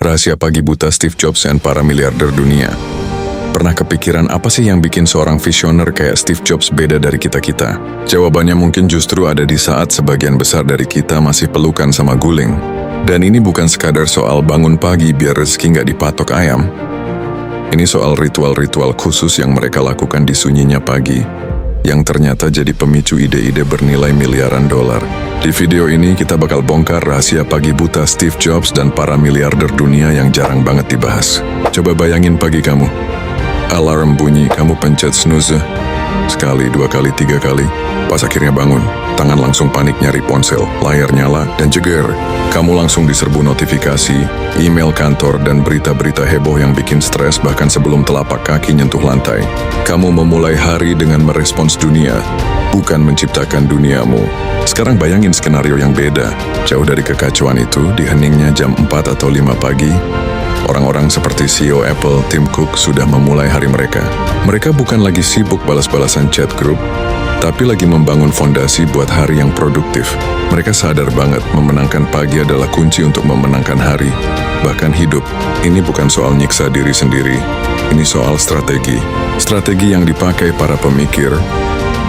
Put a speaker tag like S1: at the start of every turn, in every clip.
S1: Rahasia pagi buta Steve Jobs dan para miliarder dunia. Pernah kepikiran apa sih yang bikin seorang visioner kayak Steve Jobs beda dari kita-kita? Jawabannya mungkin justru ada di saat sebagian besar dari kita masih pelukan sama guling. Dan ini bukan sekadar soal bangun pagi biar rezeki nggak dipatok ayam. Ini soal ritual-ritual khusus yang mereka lakukan di sunyinya pagi, yang ternyata jadi pemicu ide-ide bernilai miliaran dolar. Di video ini kita bakal bongkar rahasia pagi buta Steve Jobs dan para miliarder dunia yang jarang banget dibahas. Coba bayangin pagi kamu. Alarm bunyi, kamu pencet snooze. Sekali, 2 kali, 3 kali. Pas akhirnya bangun, tangan langsung panik nyari ponsel, layar nyala, dan jeger. Kamu langsung diserbu notifikasi, email kantor, dan berita-berita heboh yang bikin stres bahkan sebelum telapak kaki nyentuh lantai. Kamu memulai hari dengan merespons dunia, bukan menciptakan duniamu. Sekarang bayangin skenario yang beda. Jauh dari kekacauan itu, di heningnya jam 4 atau 5 pagi, orang-orang seperti CEO Apple, Tim Cook, sudah memulai hari mereka. Mereka bukan lagi sibuk balas-balasan chat grup, tapi lagi membangun fondasi buat hari yang produktif. Mereka sadar banget memenangkan pagi adalah kunci untuk memenangkan hari, bahkan hidup. Ini bukan soal nyiksa diri sendiri, ini soal strategi. Strategi yang dipakai para pemikir,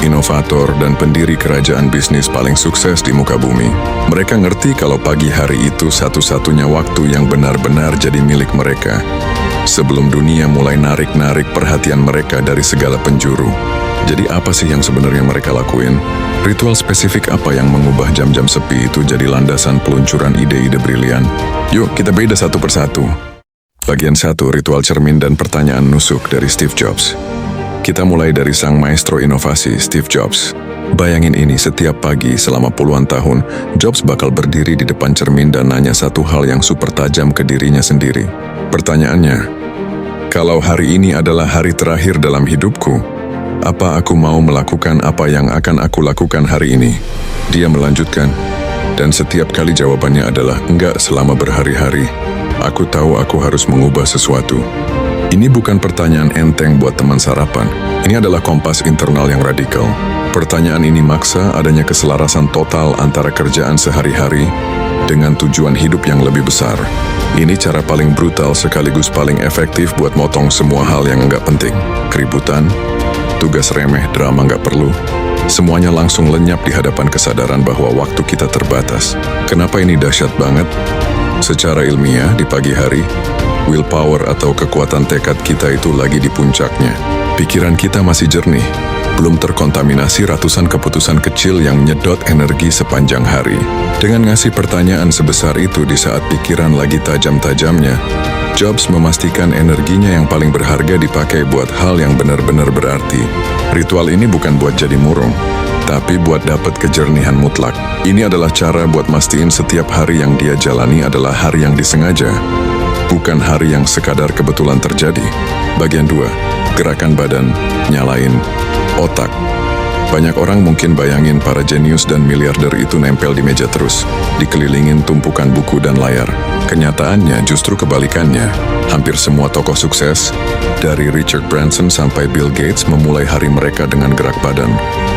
S1: inovator, dan pendiri kerajaan bisnis paling sukses di muka bumi. Mereka ngerti kalau pagi hari itu satu-satunya waktu yang benar-benar jadi milik mereka. Sebelum dunia mulai narik-narik perhatian mereka dari segala penjuru. Jadi apa sih yang sebenarnya mereka lakuin? Ritual spesifik apa yang mengubah jam-jam sepi itu jadi landasan peluncuran ide-ide brilian? Yuk kita beda satu persatu. Bagian 1, ritual cermin dan pertanyaan nusuk dari Steve Jobs. Kita mulai dari sang maestro inovasi, Steve Jobs. Bayangin ini, setiap pagi selama puluhan tahun, Jobs bakal berdiri di depan cermin dan nanya satu hal yang super tajam ke dirinya sendiri. Pertanyaannya, kalau hari ini adalah hari terakhir dalam hidupku, apa aku mau melakukan apa yang akan aku lakukan hari ini? Dia melanjutkan, dan setiap kali jawabannya adalah enggak selama berhari-hari. Aku tahu aku harus mengubah sesuatu. Ini bukan pertanyaan enteng buat teman sarapan. Ini adalah kompas internal yang radikal. Pertanyaan ini maksa adanya keselarasan total antara kerjaan sehari-hari dengan tujuan hidup yang lebih besar. Ini cara paling brutal sekaligus paling efektif buat motong semua hal yang nggak penting. Keributan, tugas remeh, drama nggak perlu. Semuanya langsung lenyap di hadapan kesadaran bahwa waktu kita terbatas. Kenapa ini dahsyat banget? Secara ilmiah, di pagi hari, willpower atau kekuatan tekad kita itu lagi di puncaknya. Pikiran kita masih jernih, belum terkontaminasi ratusan keputusan kecil yang nyedot energi sepanjang hari. Dengan ngasih pertanyaan sebesar itu di saat pikiran lagi tajam-tajamnya, Jobs memastikan energinya yang paling berharga dipakai buat hal yang benar-benar berarti. Ritual ini bukan buat jadi murung, tapi buat dapat kejernihan mutlak. Ini adalah cara buat mastiin setiap hari yang dia jalani adalah hari yang disengaja, bukan hari yang sekadar kebetulan terjadi. Bagian 2, gerakan badan, nyalain otak. Banyak orang mungkin bayangin para jenius dan miliarder itu nempel di meja terus, dikelilingin tumpukan buku dan layar. Kenyataannya justru kebalikannya. Hampir semua tokoh sukses, dari Richard Branson sampai Bill Gates, memulai hari mereka dengan gerak badan.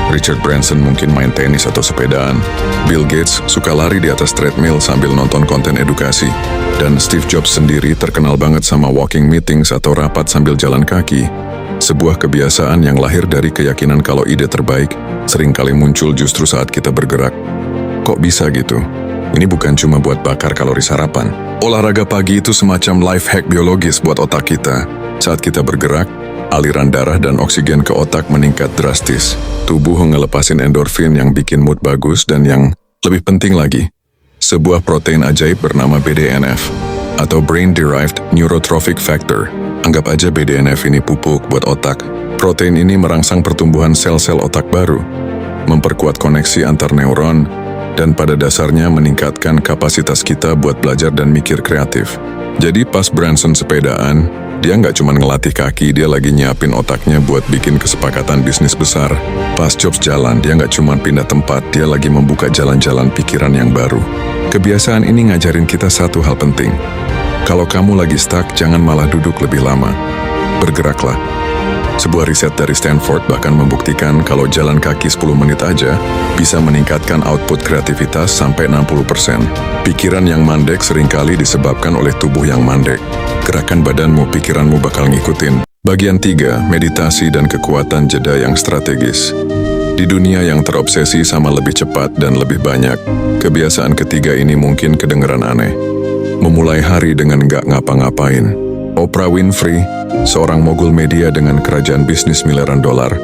S1: Richard Branson mungkin main tenis atau sepedaan. Bill Gates suka lari di atas treadmill sambil nonton konten edukasi. Dan Steve Jobs sendiri terkenal banget sama walking meetings atau rapat sambil jalan kaki. Sebuah kebiasaan yang lahir dari keyakinan kalau ide terbaik seringkali muncul justru saat kita bergerak. Kok bisa gitu? Ini bukan cuma buat bakar kalori sarapan. Olahraga pagi itu semacam life hack biologis buat otak kita. Saat kita bergerak, aliran darah dan oksigen ke otak meningkat drastis. Tubuh ngelepasin endorfin yang bikin mood bagus dan yang lebih penting lagi, sebuah protein ajaib bernama BDNF atau Brain Derived Neurotrophic Factor. Anggap aja BDNF ini pupuk buat otak. Protein ini merangsang pertumbuhan sel-sel otak baru, memperkuat koneksi antar neuron, dan pada dasarnya meningkatkan kapasitas kita buat belajar dan mikir kreatif. Jadi pas Branson sepedaan, dia nggak cuma ngelatih kaki, dia lagi nyiapin otaknya buat bikin kesepakatan bisnis besar. Pas Jobs jalan, dia nggak cuma pindah tempat, dia lagi membuka jalan-jalan pikiran yang baru. Kebiasaan ini ngajarin kita satu hal penting. Kalau kamu lagi stuck, jangan malah duduk lebih lama. Bergeraklah. Sebuah riset dari Stanford bahkan membuktikan kalau jalan kaki 10 menit aja bisa meningkatkan output kreativitas sampai 60%. Pikiran yang mandek seringkali disebabkan oleh tubuh yang mandek. Gerakan badanmu, pikiranmu bakal ngikutin. Bagian 3, meditasi dan kekuatan jeda yang strategis. Di dunia yang terobsesi sama lebih cepat dan lebih banyak, kebiasaan ketiga ini mungkin kedengeran aneh. Memulai hari dengan gak ngapa-ngapain. Oprah Winfrey, seorang mogul media dengan kerajaan bisnis miliaran dolar,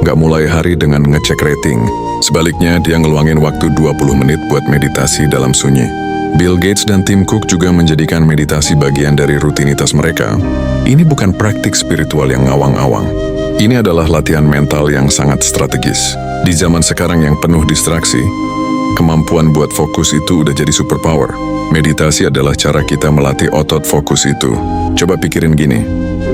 S1: gak mulai hari dengan ngecek rating. Sebaliknya, dia ngeluangin waktu 20 menit buat meditasi dalam sunyi. Bill Gates dan Tim Cook juga menjadikan meditasi bagian dari rutinitas mereka. Ini bukan praktik spiritual yang ngawang-awang. Ini adalah latihan mental yang sangat strategis. Di zaman sekarang yang penuh distraksi, kemampuan buat fokus itu udah jadi superpower. Meditasi adalah cara kita melatih otot fokus itu. Coba pikirin gini,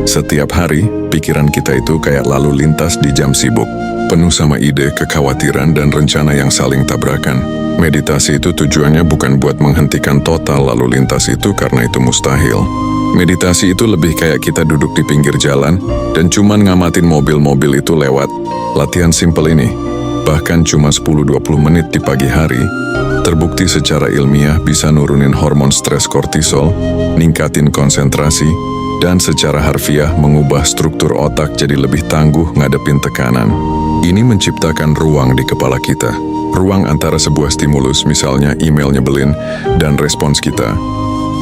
S1: setiap hari pikiran kita itu kayak lalu lintas di jam sibuk, penuh sama ide, kekhawatiran, dan rencana yang saling tabrakan. Meditasi itu tujuannya bukan buat menghentikan total lalu lintas itu karena itu mustahil. Meditasi itu lebih kayak kita duduk di pinggir jalan dan cuman ngamatin mobil-mobil itu lewat. Latihan simpel ini, bahkan cuma 10-20 menit di pagi hari, terbukti secara ilmiah bisa nurunin hormon stres kortisol, ningkatin konsentrasi, dan secara harfiah mengubah struktur otak jadi lebih tangguh ngadepin tekanan. Ini menciptakan ruang di kepala kita. Ruang antara sebuah stimulus, misalnya email nyebelin, dan respons kita.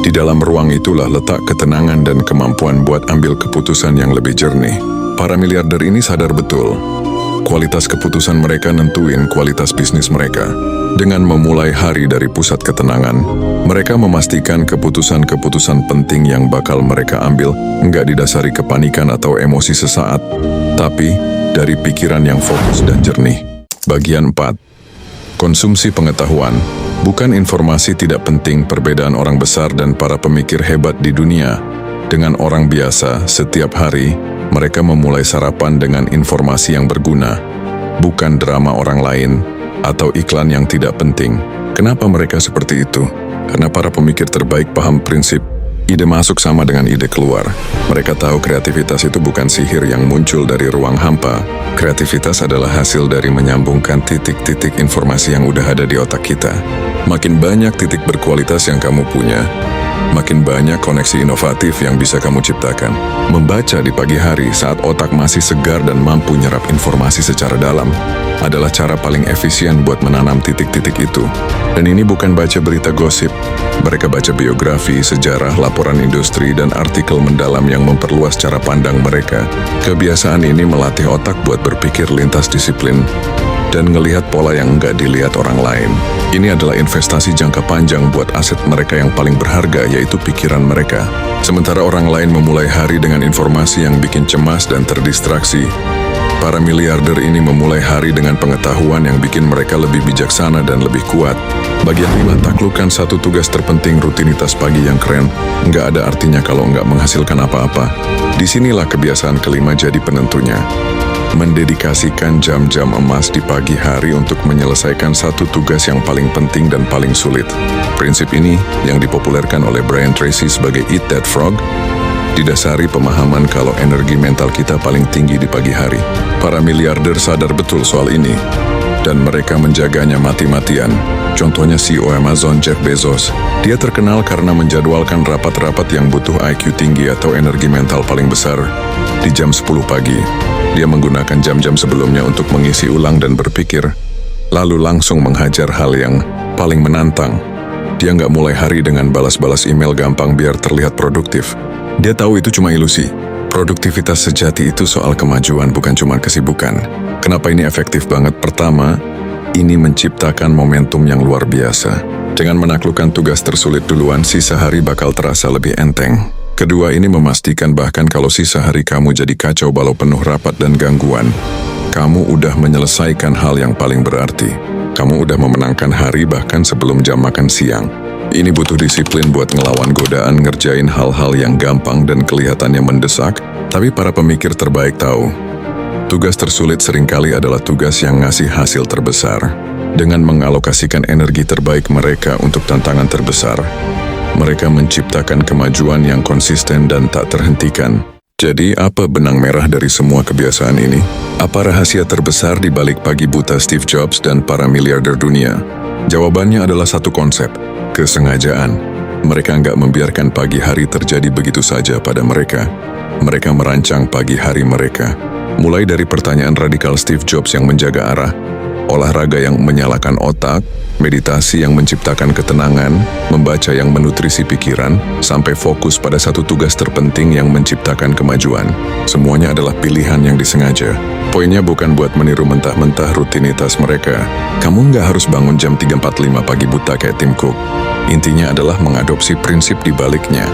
S1: Di dalam ruang itulah letak ketenangan dan kemampuan buat ambil keputusan yang lebih jernih. Para miliarder ini sadar betul, kualitas keputusan mereka nentuin kualitas bisnis mereka. Dengan memulai hari dari pusat ketenangan, mereka memastikan keputusan-keputusan penting yang bakal mereka ambil nggak didasari kepanikan atau emosi sesaat, tapi dari pikiran yang fokus dan jernih. Bagian 4. Konsumsi pengetahuan. Bukan informasi tidak penting, perbedaan orang besar dan para pemikir hebat di dunia. Dengan orang biasa, setiap hari, mereka memulai sarapan dengan informasi yang berguna, bukan drama orang lain atau iklan yang tidak penting. Kenapa mereka seperti itu? Karena para pemikir terbaik paham prinsip, ide masuk sama dengan ide keluar. Mereka tahu kreativitas itu bukan sihir yang muncul dari ruang hampa. Kreativitas adalah hasil dari menyambungkan titik-titik informasi yang udah ada di otak kita. Makin banyak titik berkualitas yang kamu punya, makin banyak koneksi inovatif yang bisa kamu ciptakan. Membaca di pagi hari saat otak masih segar dan mampu nyerap informasi secara dalam adalah cara paling efisien buat menanam titik-titik itu. Dan ini bukan baca berita gosip. Mereka baca biografi, sejarah, laporan industri, dan artikel mendalam yang memperluas cara pandang mereka. Kebiasaan ini melatih otak buat berpikir lintas disiplin dan ngelihat pola yang nggak dilihat orang lain. Ini adalah investasi jangka panjang buat aset mereka yang paling berharga, yaitu pikiran mereka. Sementara orang lain memulai hari dengan informasi yang bikin cemas dan terdistraksi, para miliarder ini memulai hari dengan pengetahuan yang bikin mereka lebih bijaksana dan lebih kuat. Bagian 5, taklukkan satu tugas terpenting. Rutinitas pagi yang keren nggak ada artinya kalau nggak menghasilkan apa-apa. Disinilah kebiasaan kelima jadi penentunya. Mendedikasikan jam-jam emas di pagi hari untuk menyelesaikan satu tugas yang paling penting dan paling sulit. Prinsip ini yang dipopulerkan oleh Brian Tracy sebagai Eat That Frog, didasari pemahaman kalau energi mental kita paling tinggi di pagi hari. Para miliarder sadar betul soal ini, dan mereka menjaganya mati-matian. Contohnya CEO Amazon Jeff Bezos. Dia terkenal karena menjadwalkan rapat-rapat yang butuh IQ tinggi atau energi mental paling besar di jam 10 pagi. Dia menggunakan jam-jam sebelumnya untuk mengisi ulang dan berpikir, lalu langsung menghajar hal yang paling menantang. Dia nggak mulai hari dengan balas-balas email gampang biar terlihat produktif. Dia tahu itu cuma ilusi. Produktivitas sejati itu soal kemajuan, bukan cuma kesibukan. Kenapa ini efektif banget? Pertama, ini menciptakan momentum yang luar biasa. Dengan menaklukkan tugas tersulit duluan, sisa hari bakal terasa lebih enteng. Kedua, ini memastikan bahkan kalau sisa hari kamu jadi kacau balau penuh rapat dan gangguan, kamu udah menyelesaikan hal yang paling berarti. Kamu udah memenangkan hari bahkan sebelum jam makan siang. Ini butuh disiplin buat ngelawan godaan ngerjain hal-hal yang gampang dan kelihatannya mendesak, tapi para pemikir terbaik tahu, tugas tersulit seringkali adalah tugas yang ngasih hasil terbesar. Dengan mengalokasikan energi terbaik mereka untuk tantangan terbesar, mereka menciptakan kemajuan yang konsisten dan tak terhentikan. Jadi apa benang merah dari semua kebiasaan ini? Apa rahasia terbesar di balik pagi buta Steve Jobs dan para miliarder dunia? Jawabannya adalah satu konsep, kesengajaan. Mereka nggak membiarkan pagi hari terjadi begitu saja pada mereka. Mereka merancang pagi hari mereka. Mulai dari pertanyaan radikal Steve Jobs yang menjaga arah, olahraga yang menyalakan otak, meditasi yang menciptakan ketenangan, membaca yang menutrisi pikiran, sampai fokus pada satu tugas terpenting yang menciptakan kemajuan. Semuanya adalah pilihan yang disengaja. Poinnya bukan buat meniru mentah-mentah rutinitas mereka. Kamu nggak harus bangun jam 3.45 pagi buta kayak Tim Cook. Intinya adalah mengadopsi prinsip di baliknya.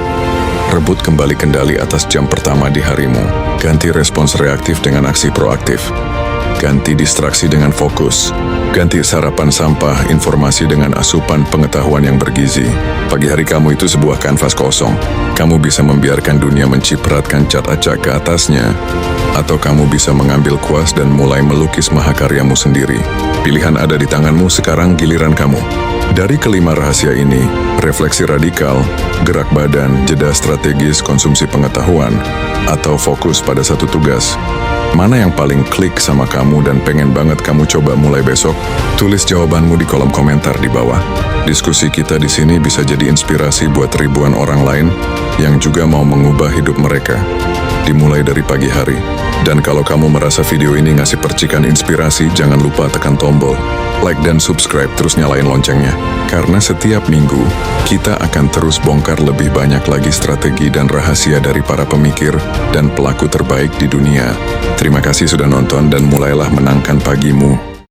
S1: Rebut kembali kendali atas jam pertama di harimu. Ganti respons reaktif dengan aksi proaktif. Ganti distraksi dengan fokus. Ganti sarapan sampah informasi dengan asupan pengetahuan yang bergizi. Pagi hari kamu itu sebuah kanvas kosong. Kamu bisa membiarkan dunia mencipratkan cat acak ke atasnya, atau kamu bisa mengambil kuas dan mulai melukis mahakaryamu sendiri. Pilihan ada di tanganmu, sekarang giliran kamu. Dari kelima rahasia ini, refleksi radikal, gerak badan, jeda strategis, konsumsi pengetahuan, atau fokus pada satu tugas, mana yang paling klik sama kamu dan pengen banget kamu coba mulai besok? Tulis jawabanmu di kolom komentar di bawah. Diskusi kita di sini bisa jadi inspirasi buat ribuan orang lain yang juga mau mengubah hidup mereka. Dimulai dari pagi hari. Dan kalau kamu merasa video ini ngasih percikan inspirasi, jangan lupa tekan tombol like dan subscribe, terus nyalain loncengnya. Karena setiap minggu, kita akan terus bongkar lebih banyak lagi strategi dan rahasia dari para pemikir dan pelaku terbaik di dunia. Terima kasih sudah nonton dan mulailah menangkan pagimu.